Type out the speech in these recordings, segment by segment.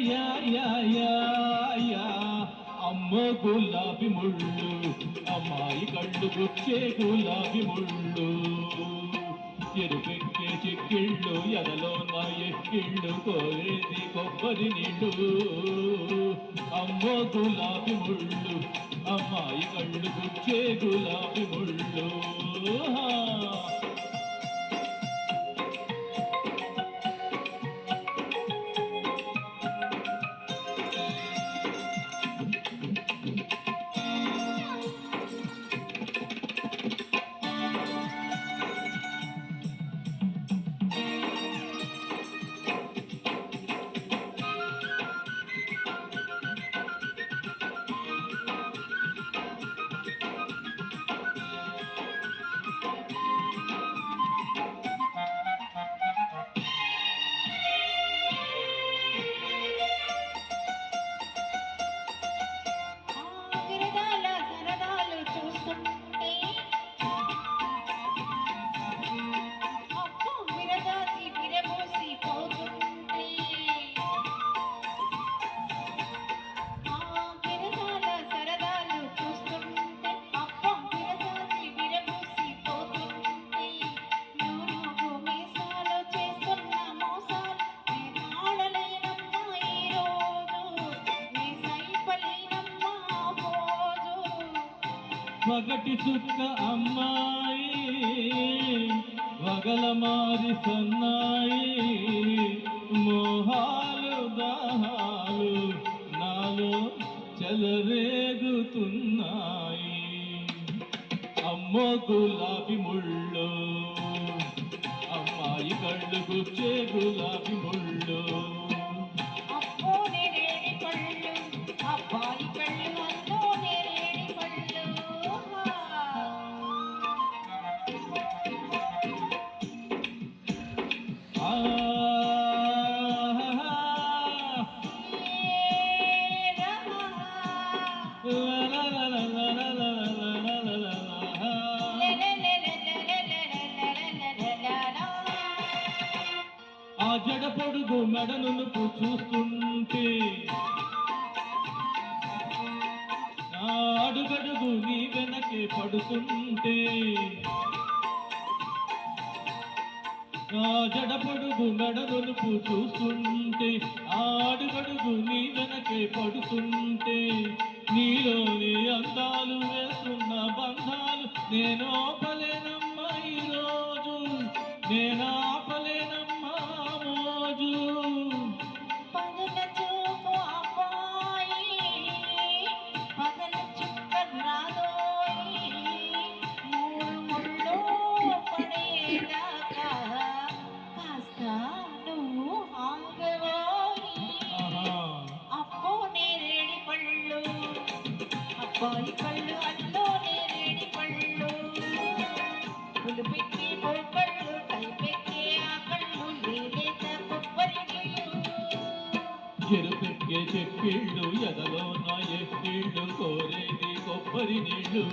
yeah yeah yeah yeah అమ్మో గులాబీ ముళ్ళు అమ్మాయి కళ్ళు గుచ్చే గులాబీ ముళ్ళు చెరుపెక్కే చిక్కిళ్ళు ఎదలో నా ఎక్కిళ్ళు కోరేది కొబ్బరి నీళ్ళు అమ్మో గులాబీ ముళ్ళు అమ్మాయి కళ్ళు గుచ్చే గులాబీ ముళ్ళు పగటి చుక్క అమ్మాయి వగల మారి సన్నాయి మోహాలు దాహాలు నాలో చెలరేగుతున్నాయి అమ్మో గులాబీ ముళ్ళు అమ్మాయి కళ్ళు గుచ్చే గులాబీ ముళ్ళు ఆ జడ పొడుగు మెడను చూస్తుంటే నా అడుగడుగు నీ వెనకే పడుతుంటే నా జడ పొడుగు మెడను చూస్తుంటే ఆ అడుగడుగు నీ వెనకే పడుతుంటే నీలోని అందాలు వేస్తున్న బంధాలు నేను ఆపలేనమ్మా ఈరోజు నేను ఆపలేనమ్మా మోజు పగల చూపు అబ్బాయి పగల చుక్క రాదోయి మూడు ముళ్ళు పడేదాకా కాస్త నువ్వు ఆగవోయి అప్పో నేరేడి పళ్ళు అబ్బాయి కళ్ళు అల్లో నేరేడి పళ్ళు పులిపెక్కి పొప్పళ్ళు కైపెక్కి ఆ కళ్ళు లేలేత కొబ్బరి ఎరుపెక్కే చెక్కిళ్ళు ఎదలో నా ఎక్కిళ్ళు కోరేది కొబ్బరి నీళ్ళు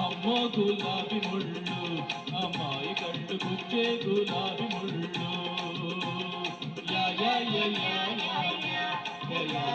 అమ్మో గులాబీ ముళ్ళు అమ్మాయి కళ్ళు గుచ్చే గులాబీ ముళ్ళు yeah yeah yeah yeah yeah yeah